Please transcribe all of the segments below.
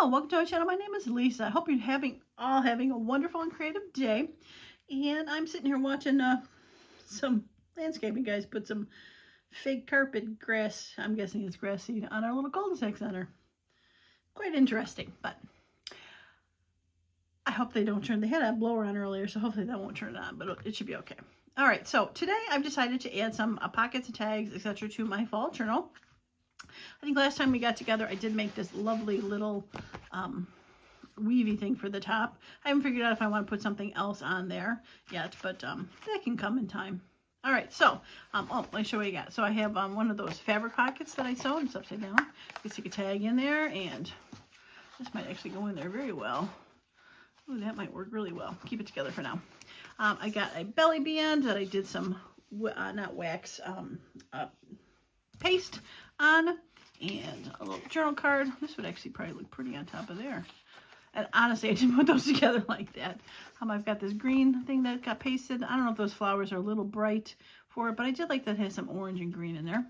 Hello, welcome to our channel. My name is Lisa. I hope you're all having a wonderful and creative day. And I'm sitting here watching some landscaping guys put some fake carpet grass, I'm guessing it's grass seed, on our little cul-de-sac center. Quite interesting, but I hope they don't turn, they had a blower on earlier, so hopefully that won't turn it on, but it should be okay. All right, so today I've decided to add some pockets and tags, etc. to my fall journal. I think last time we got together, I did make this lovely little weavy thing for the top. I haven't figured out if I want to put something else on there yet, but that can come in time. All right, so, let me show you what I got. So I have one of those fabric pockets that I sewed. It's upside down. You can stick a tag in there, and this might actually go in there very well. Ooh, that might work really well. Keep it together for now. I got a belly band that I did some, not wax, paste on, and a little journal card. This would actually probably look pretty on top of there. And honestly, I didn't put those together like that. I've got this green thing that got pasted. I don't know if those flowers are a little bright for it, but I did like that it has some orange and green in there.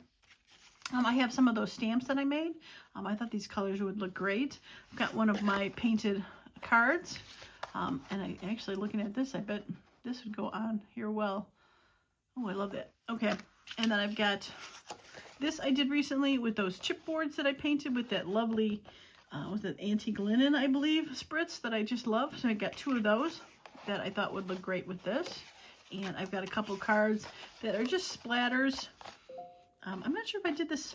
I have some of those stamps that I made. I thought these colors would look great. I've got one of my painted cards. And I actually, looking at this, I bet this would go on here well. Oh, I love that. Okay. And then I've got this I did recently with those chipboards that I painted with that lovely, was it antique linen, I believe, spritz that I just love. So I got two of those that I thought would look great with this. And I've got a couple cards that are just splatters. I'm not sure if I did this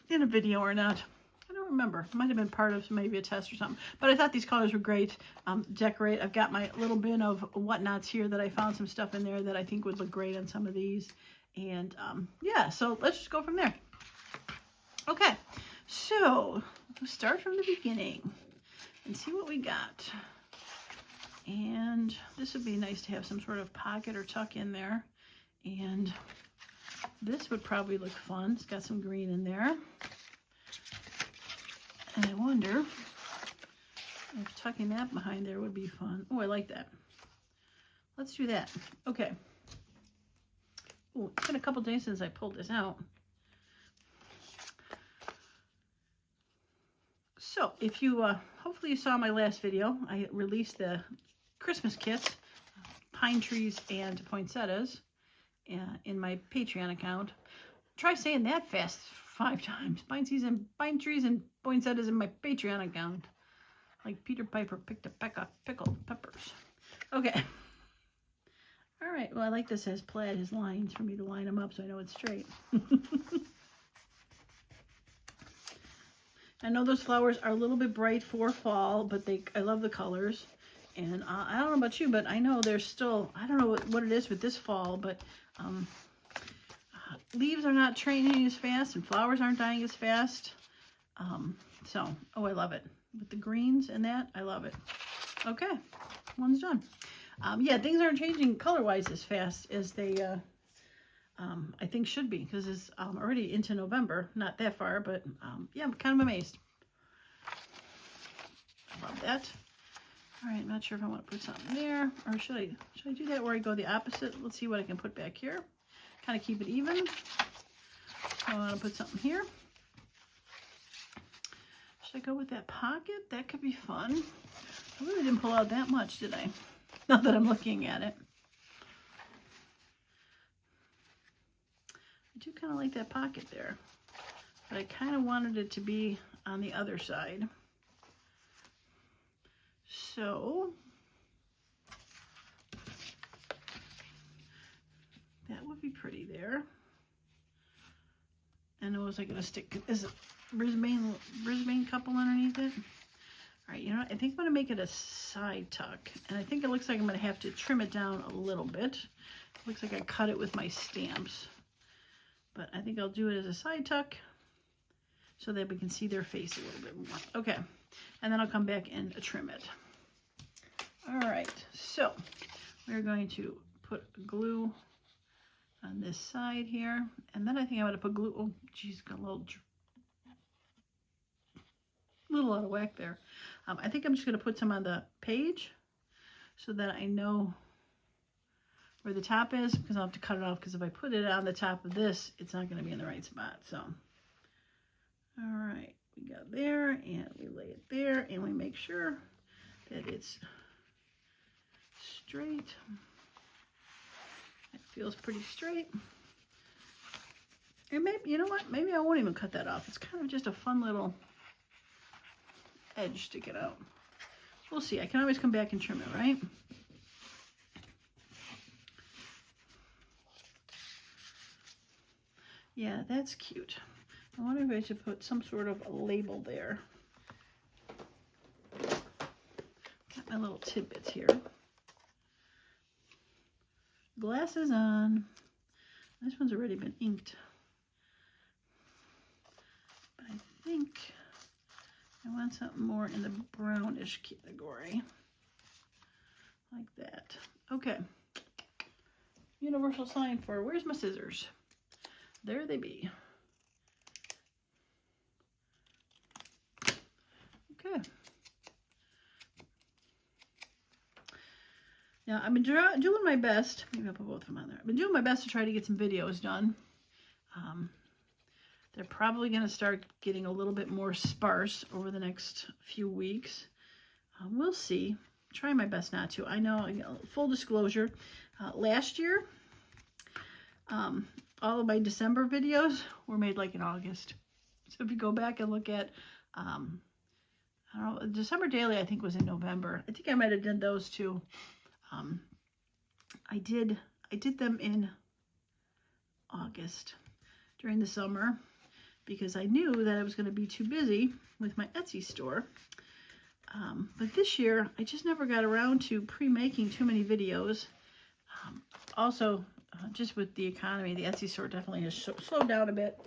in a video or not. I don't remember. It might have been part of maybe a test or something. But I thought these colors were great. Decorate. I've got my little bin of whatnots here that I found some stuff in there that I think would look great on some of these. And yeah, so let's just go from there. Okay, so we'll start from the beginning and see what we got. And this would be nice to have some sort of pocket or tuck in there. And this would probably look fun. It's got some green in there. And I wonder if tucking that behind there would be fun. Oh, I like that. Let's do that. Okay. Oh, it's been a couple days since I pulled this out. So if you, hopefully you saw my last video, I released the Christmas kit, pine trees and poinsettias, in my Patreon account. Try saying that fast 5 times. Pine trees and poinsettias in my Patreon account. Like Peter Piper picked a peck of pickled peppers. Okay. All right, well, I like this as plaid, his lines, for me to line them up so I know it's straight. I know those flowers are a little bit bright for fall, but I love the colors. And I don't know about you, but I know there's still, I don't know what it is with this fall, but leaves are not training as fast and flowers aren't dying as fast. So, oh, I love it. With the greens and that, I love it. Okay, one's done. Yeah, things aren't changing color-wise as fast as they, I think should be, because it's already into November. Not that far, but yeah, I'm kind of amazed. I love that. All right, I'm not sure if I want to put something there, or should I do that where I go the opposite? Let's see what I can put back here. Kind of keep it even. I want to put something here. Should I go with that pocket? That could be fun. I really didn't pull out that much, did I? Not that I'm looking at it. I do kind of like that pocket there, but I kind of wanted it to be on the other side. So that would be pretty there. And was I going to stick, is it Brisbane couple underneath it? All right, you know what? I think I'm going to make it a side tuck. And I think it looks like I'm going to have to trim it down a little bit. It looks like I cut it with my stamps. But I think I'll do it as a side tuck so that we can see their face a little bit more. Okay, and then I'll come back and trim it. All right, so we're going to put glue on this side here. And then I think I'm going to put glue. Oh, geez, got a little out of whack there. I think I'm just going to put some on the page so that I know where the top is, because I'll have to cut it off, because if I put it on the top of this, it's not going to be in the right spot. So, all right, we got there, and we lay it there, and we make sure that it's straight. It feels pretty straight. And maybe, you know what? Maybe I won't even cut that off. It's kind of just a fun little edge sticking out. We'll see. I can always come back and trim it, right? Yeah, that's cute. I wonder if I should put some sort of a label there. Got my little tidbits here. Glasses on. This one's already been inked. But I think I want something more in the brownish category. Like that. Okay. Universal sign for, where's my scissors? There they be. Okay. Now, I've been doing my best. Maybe I'll put both of them on there. I've been doing my best to try to get some videos done. They're probably going to start getting a little bit more sparse over the next few weeks. We'll see. Try my best not to. I know, full disclosure, last year, all of my December videos were made like in August. So if you go back and look at, I don't know, December Daily, I think was in November. I think I might have done those too. I did them in August during the summer because I knew that I was going to be too busy with my Etsy store. But this year, I just never got around to pre-making too many videos. Also, just with the economy, the Etsy store definitely has slowed down a bit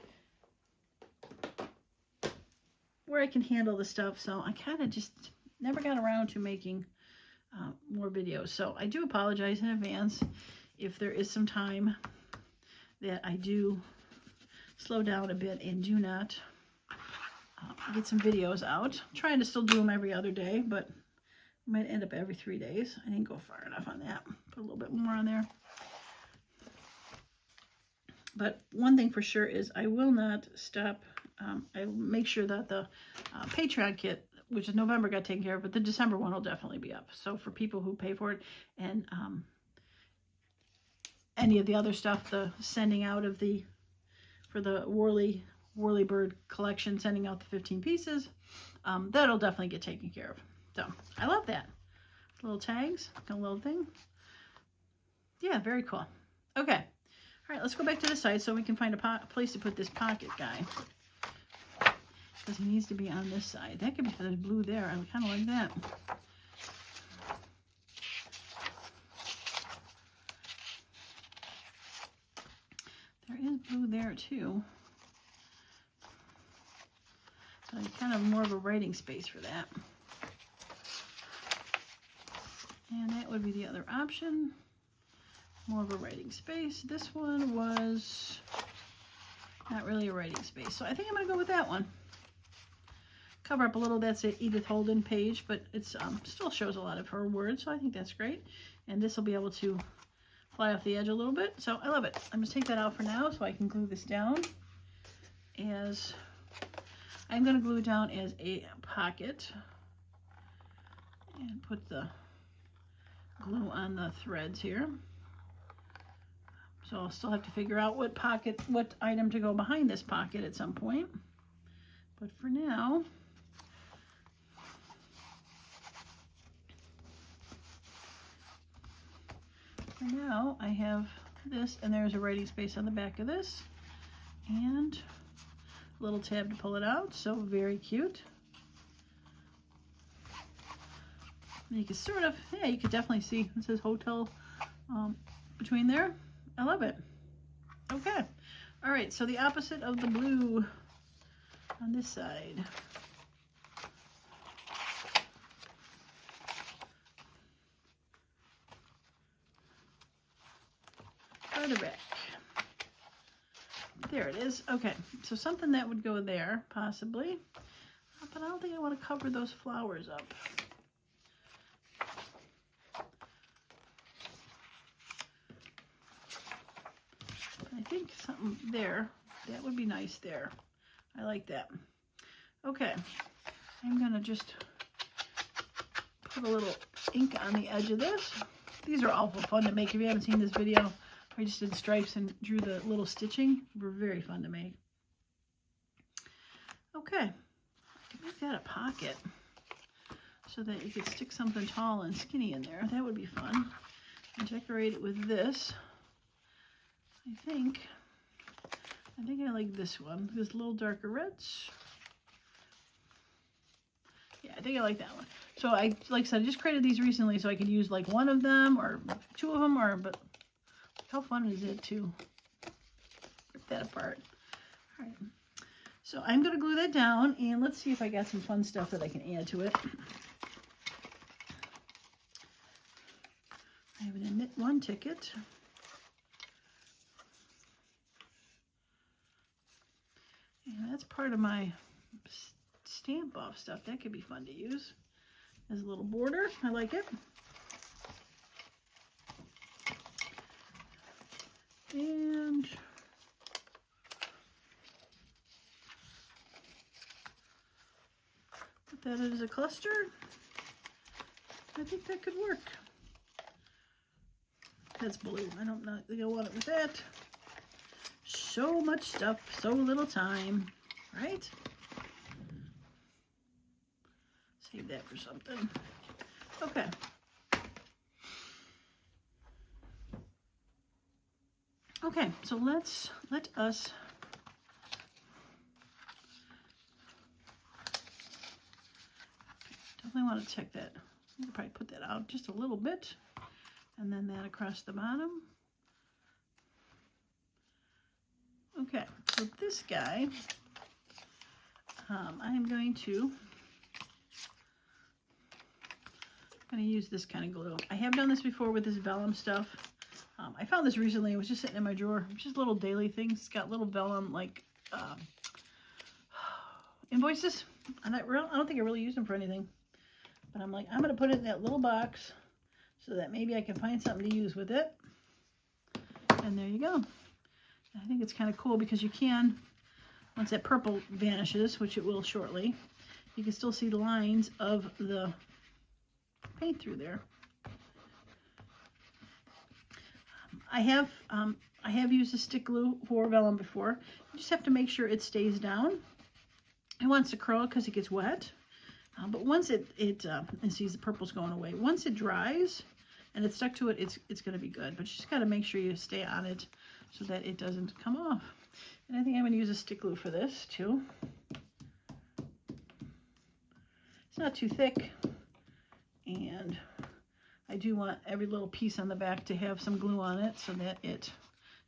where I can handle the stuff. So I kind of just never got around to making more videos. So I do apologize in advance if there is some time that I do slow down a bit and do not get some videos out. I'm trying to still do them every other day, but I might end up every 3 days. I didn't go far enough on that. Put a little bit more on there. But one thing for sure is I will not stop. I will make sure that the Patreon kit, which is November, got taken care of, but the December one will definitely be up. So for people who pay for it, and any of the other stuff, the sending out of for the Whirly Bird collection, sending out the 15 pieces, that'll definitely get taken care of. So I love that. Little tags, a little thing. Yeah, very cool. Okay. All right, let's go back to the side so we can find a place to put this pocket guy. Because he needs to be on this side. That could be, there's blue there. I kind of like that. There is blue there too. So kind of more of a writing space for that. And that would be the other option. More of a writing space. This one was not really a writing space. So I think I'm going to go with that one. Cover up a little. That's an Edith Holden page, but it's still shows a lot of her words, so I think that's great. And this will be able to fly off the edge a little bit, so I love it. I'm going to take that out for now so I can glue this down as I'm going to glue it down as a pocket and put the glue on the threads here. So I'll still have to figure out what item to go behind this pocket at some point. But for now, I have this, and there's a writing space on the back of this, and a little tab to pull it out, so very cute. And you can sort of, yeah, you could definitely see, it says hotel between there. I love it. Okay. All right, so the opposite of the blue on this side. Further back. There it is. Okay, so something that would go there, possibly. But I don't think I want to cover those flowers up. I think something there, that would be nice there. I like that. Okay, I'm gonna just put a little ink on the edge of this. These are awful fun to make. If you haven't seen this video, I just did stripes and drew the little stitching. They were very fun to make. Okay, make that a pocket so that you could stick something tall and skinny in there. That would be fun. And decorate it with this. I think I like this one. This little darker reds. Yeah, I think I like that one. So like I said, I just created these recently so I could use like one of them or two of them, but how fun is it to rip that apart? All right. So I'm going to glue that down, and let's see if I got some fun stuff that I can add to it. I have an knit one ticket. And that's part of my stamp off stuff. That could be fun to use as a little border. I like it. And put that as a cluster. I think that could work. That's blue. I don't think I want it with that. So much stuff, so little time, right? Save that for something. Okay. Okay, so let us definitely want to check that. I'll probably put that out just a little bit, and then that across the bottom. Okay, so this guy, I'm going to use this kind of glue. I have done this before with this vellum stuff. I found this recently. It was just sitting in my drawer. Just little daily things. It's got little vellum like invoices. And I don't think I really used them for anything. But I'm like, I'm going to put it in that little box so that maybe I can find something to use with it. And there you go. I think it's kind of cool because you can, once that purple vanishes, which it will shortly, you can still see the lines of the paint through there. I have used a stick glue for vellum before. You just have to make sure it stays down. It wants to curl because it gets wet. But once and see the purple's going away. Once it dries and it's stuck to it, it's going to be good. But you just got to make sure you stay on it so that it doesn't come off. And I think I'm going to use a stick glue for this too. It's not too thick, and I do want every little piece on the back to have some glue on it so that it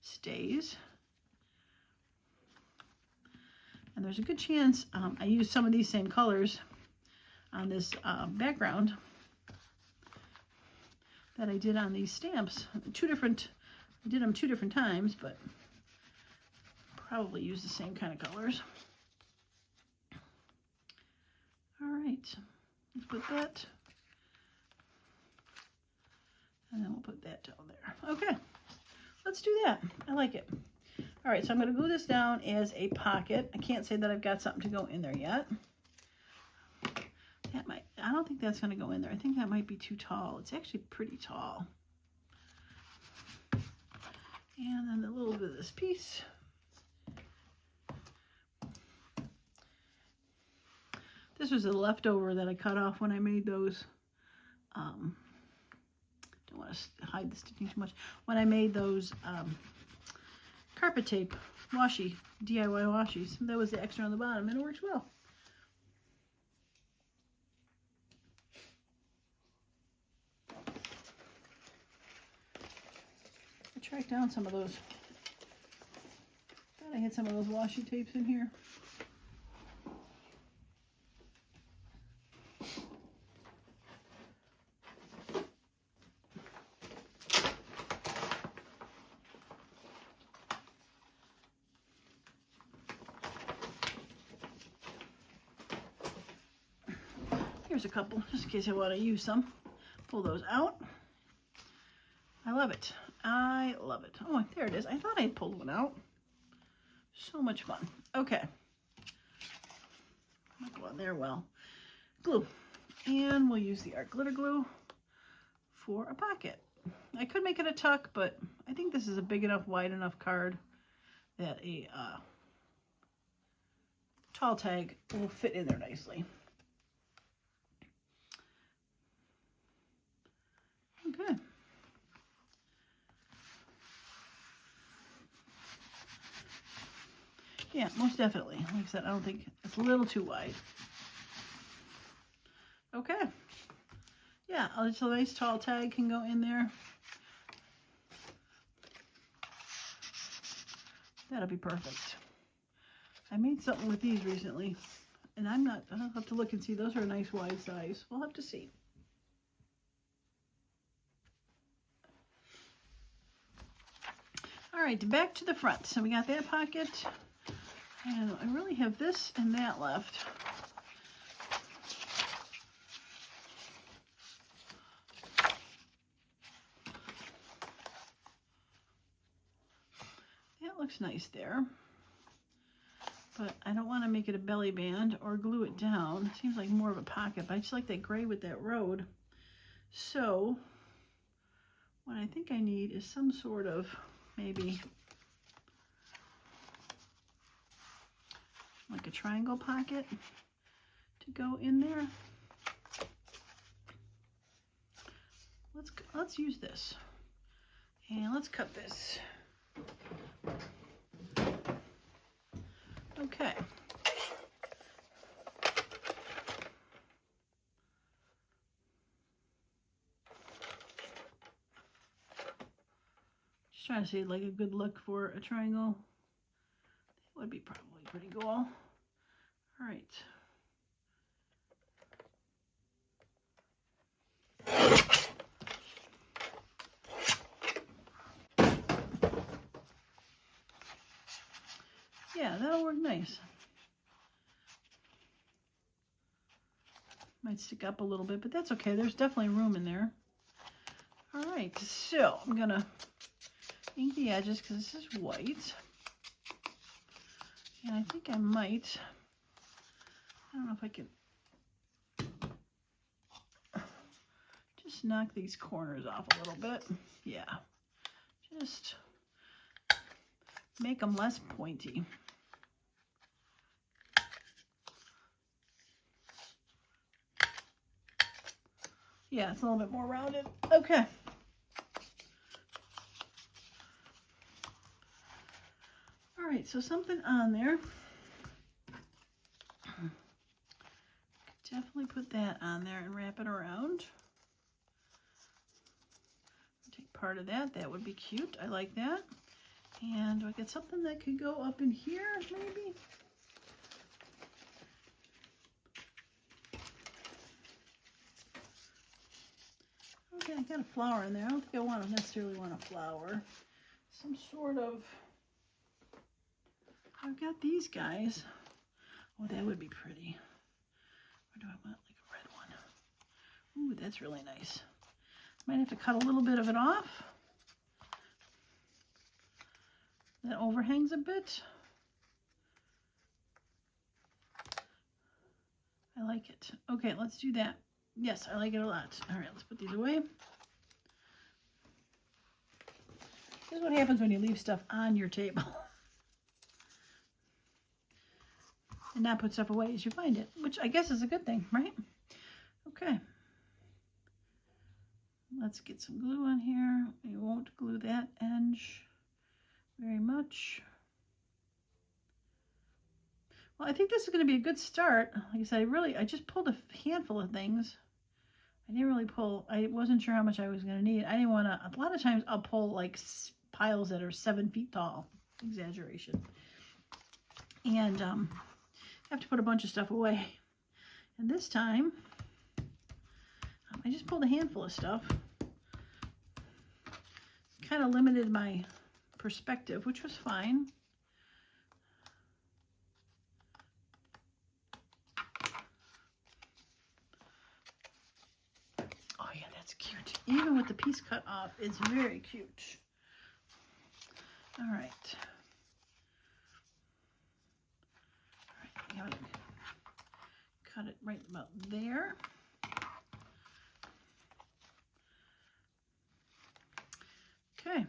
stays. And there's a good chance I used some of these same colors on this background that I did on these stamps. I did them 2 different times, but probably use the same kind of colors. All right, let's put that, and then we'll put that down there. Okay, let's do that. I like it. All right, so I'm going to glue this down as a pocket. I can't say that I've got something to go in there yet. I don't think that's going to go in there. I think that might be too tall. It's actually pretty tall. And then a little bit of this piece. This was a leftover that I cut off when I made those. Don't want to hide the stitching too much. When I made those carpet tape washi, DIY washies. That was the extra on the bottom, and it works well. I tracked down some of those. Thought I had some of those washi tapes in here. Here's a couple, just in case I want to use some. Pull those out. I love it. I love it. Oh, there it is. I thought I had pulled one out. So much fun. Okay. Not go on there well. Glue. And we'll use the art glitter glue for a pocket. I could make it a tuck, but I think this is a big enough, wide enough card that a tall tag will fit in there nicely. Okay. Yeah, most definitely. Like I said, I don't think it's a little too wide. Okay. Yeah, so a nice tall tag can go in there. That'll be perfect. I made something with these recently, and I'll have to look and see. Those are a nice wide size. We'll have to see. All right, back to the front. So we got that pocket, and I really have this and that left. That looks nice there. But I don't want to make it a belly band or glue it down. It seems like more of a pocket, but I just like that gray with that road. So what I think I need is some sort of maybe like a triangle pocket to go in there. Let's use this. And let's cut this. Okay. Just trying to see like a good look for a triangle. That would be probably pretty cool. All right. Yeah, that'll work nice. Might stick up a little bit, but that's okay. There's definitely room in there. All right, so I'm gonna ink the edges because this is white. And I think I might, I don't know if I can just knock these corners off a little bit. Yeah, just make them less pointy. Yeah, it's a little bit more rounded. Okay. All right, so something on there. Definitely put that on there and wrap it around. Take part of that. That would be cute. I like that. And do I get something that could go up in here, maybe? Okay, I got a flower in there. I don't think I necessarily want a flower. Some sort of, I've got these guys. Oh, that would be pretty. Or do I want like a red one? Ooh, that's really nice. Might have to cut a little bit of it off. That overhangs a bit. I like it. Okay, let's do that. Yes, I like it a lot. All right, let's put these away. This is what happens when you leave stuff on your table. And not put stuff away as you find it, which I guess is a good thing, right? Okay. Let's get some glue on here. We won't glue that edge very much. Well, I think this is going to be a good start. Like I said, I just pulled a handful of things. I didn't really pull, I wasn't sure how much I was going to need. I didn't want to, a lot of times I'll pull like piles that are 7 feet tall. Exaggeration. And have to put a bunch of stuff away. And this time, I just pulled a handful of stuff. Kind of limited my perspective, which was fine. Oh yeah, that's cute. Even with the piece cut off, it's very cute. All right. cut it right about there. Okay.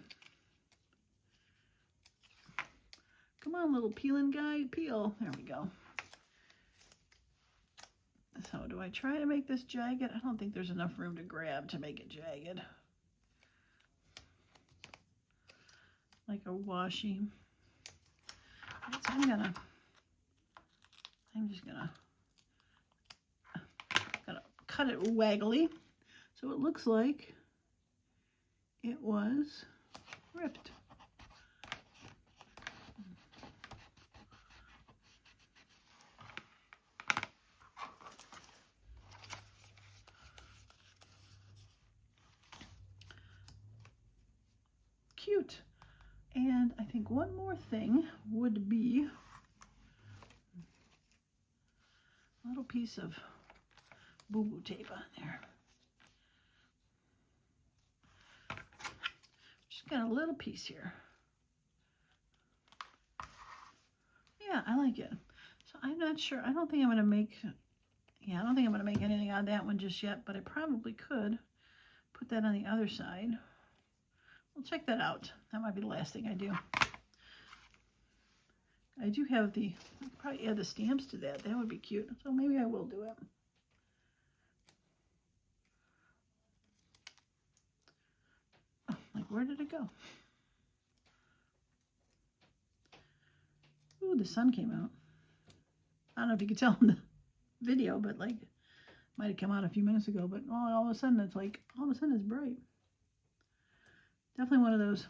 Come on, little peeling guy, peel. There we go. So do I try to make this jagged? I don't think there's enough room to grab to make it jagged. Like a washi. So I'm just gonna cut it waggly so it looks like it was ripped. Cute. And I think one more thing would be a little piece of boo-boo tape on there. Just got a little piece here. Yeah, I like it. So I'm not sure. I don't think I'm going to make, I don't think I'm going to make anything on that one just yet, but I probably could put that on the other side. We'll check that out. That might be the last thing I do. I do have the, I'll probably add the stamps to that. That would be cute. So maybe I will do it. Oh, like, where did it go? Ooh, the sun came out. I don't know if you could tell in the video, but like, it might have come out a few minutes ago, but all of a sudden it's like, all of a sudden it's bright. Definitely one of those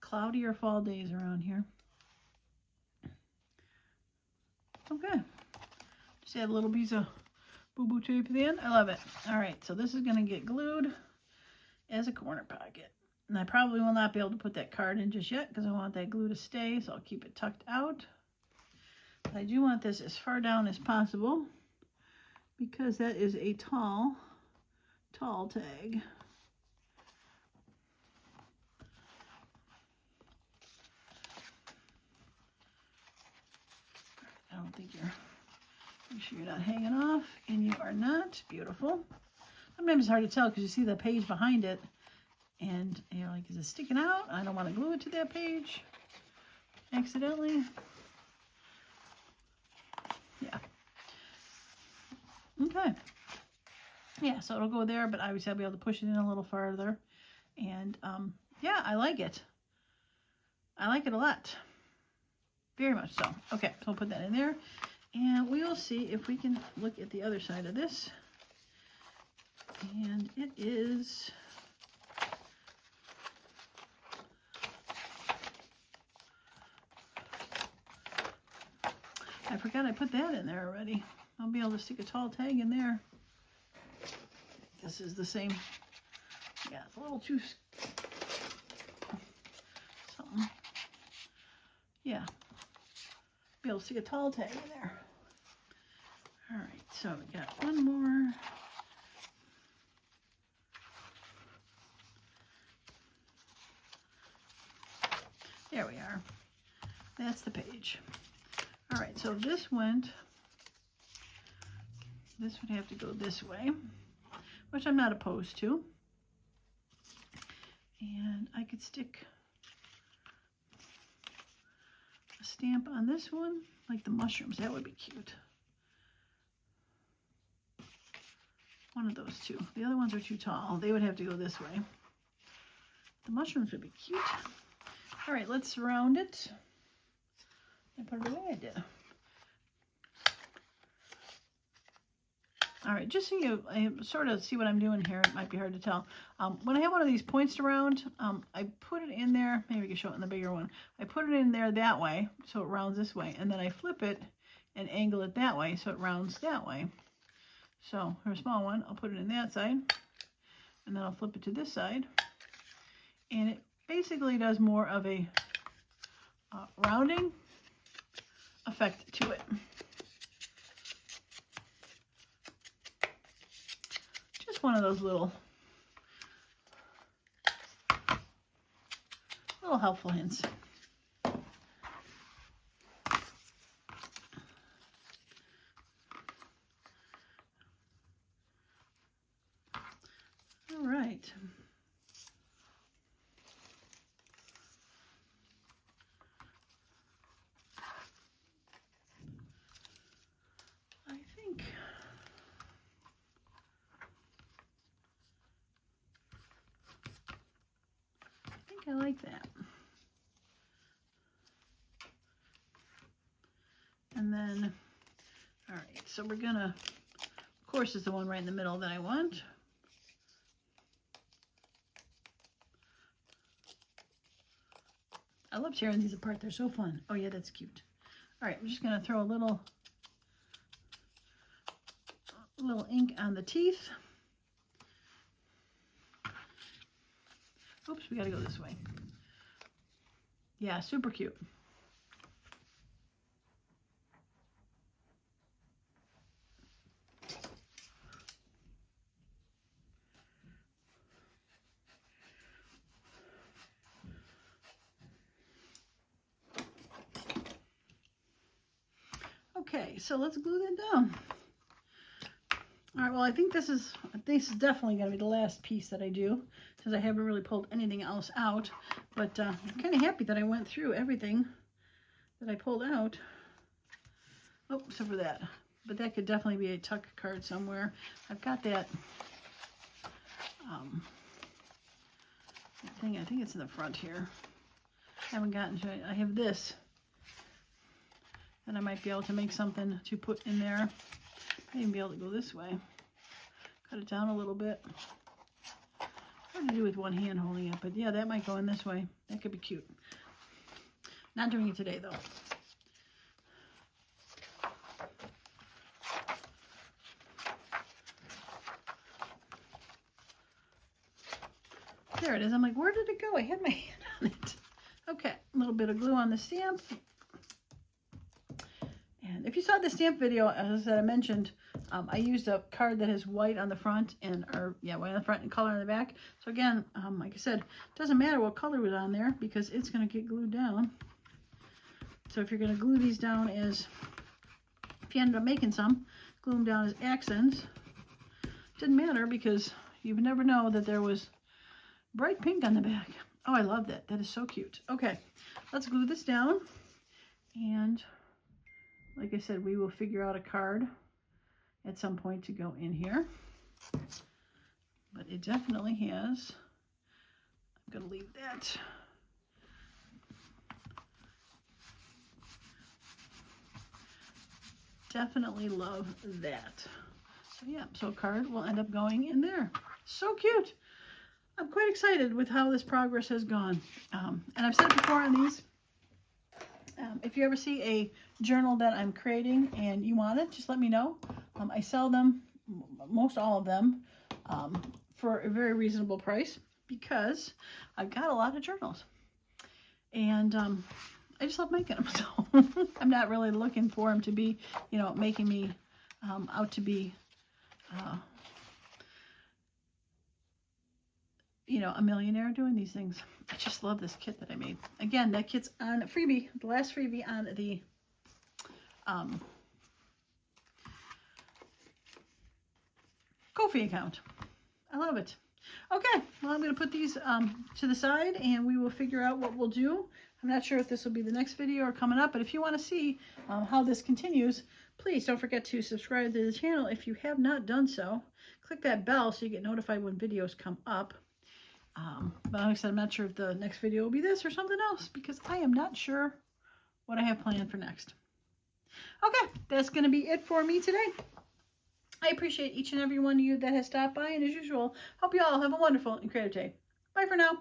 cloudier fall days around here. Okay. Just add a little piece of boo-boo tape at the end. I love it. All right, so this is going to get glued as a corner pocket. And I probably will not be able to put that card in just yet because I want that glue to stay, so I'll keep it tucked out. But I do want this as far down as possible because that is a tall tag. I don't think make sure you're not hanging off, and you are not. Beautiful. Sometimes it's hard to tell because you see the page behind it, and you're like, is it sticking out? I don't want to glue it to that page accidentally. Yeah. Okay. Yeah, so it'll go there, but obviously I'll be able to push it in a little farther. And yeah, I like it. I like it a lot. Very much so. Okay, so we'll put that in there. And we will see if we can look at the other side of this. And it is... I forgot I put that in there already. I'll be able to stick a tall tag in there. This is the same. Yeah, it's a little too... something. Yeah. Be able to stick a tall tag in there. All right, so we got one more. There we are. That's the page. All right, so this would have to go this way, which I'm not opposed to. And I could stick a stamp on this one, like the mushrooms. That would be cute. One of those two. The other ones are too tall. They would have to go this way. The mushrooms would be cute. All right, let's surround it and put it away. I did. All right, just so you sort of see what I'm doing here, it might be hard to tell. When I have one of these points around, I put it in there. Maybe we can show it in the bigger one. I put it in there that way, so it rounds this way, and then I flip it and angle it that way, so it rounds that way. So for a small one, I'll put it in that side, and then I'll flip it to this side, and it basically does more of a rounding effect to it. Just one of those little helpful hints. I like that. And then, all right, so we're gonna, of course, is the one right in the middle that I want. I love tearing these apart. They're so fun. Oh yeah, that's cute. All right, I'm just gonna throw a little ink on the teeth. Oops, we gotta go this way. Yeah, super cute. Okay, so let's glue that down. All right, well, I think this is definitely going to be the last piece that I do, because I haven't really pulled anything else out. But I'm kind of happy that I went through everything that I pulled out. Oh, except for that. But that could definitely be a tuck card somewhere. I've got that thing. I think it's in the front here. I haven't gotten to it. I have this. And I might be able to make something to put in there. I might even be able to go this way. Cut it down a little bit. Hard to do with one hand holding it, but yeah, that might go in this way. That could be cute. Not doing it today, though. There it is. I'm like, where did it go? I had my hand on it. Okay, a little bit of glue on the stamp. And if you saw the stamp video, as I mentioned, I used a card that has white on the front white on the front and color on the back. So again, like I said, it doesn't matter what color was on there because it's going to get glued down. So if you're going to glue these down if you ended up making some, glue them down as accents. Didn't matter because you would never know that there was bright pink on the back. Oh, I love that. That is so cute. Okay, let's glue this down. And like I said, we will figure out a card at some point to go in here. But it definitely has. I'm going to leave that. Definitely love that. So yeah, so a card will end up going in there. So cute. I'm quite excited with how this progress has gone. And I've said before on these, if you ever see a journal that I'm creating and you want it, just let me know. I sell them, most all of them, for a very reasonable price because I've got a lot of journals. And I just love making them. So I'm not really looking for them to be, making me out to be, a millionaire doing these things. I just love this kit that I made. Again, that kit's on freebie, the last freebie on the Ko-fi account. I love it. Okay, well, I'm going to put these to the side and we will figure out what we'll do. I'm not sure if this will be the next video or coming up, but if you want to see how this continues, please don't forget to subscribe to the channel if you have not done so. Click that bell so you get notified when videos come up. But like I said, I'm not sure if the next video will be this or something else because I am not sure what I have planned for next. Okay, that's going to be it for me today. I appreciate each and every one of you that has stopped by, and as usual, hope you all have a wonderful and creative day. Bye for now.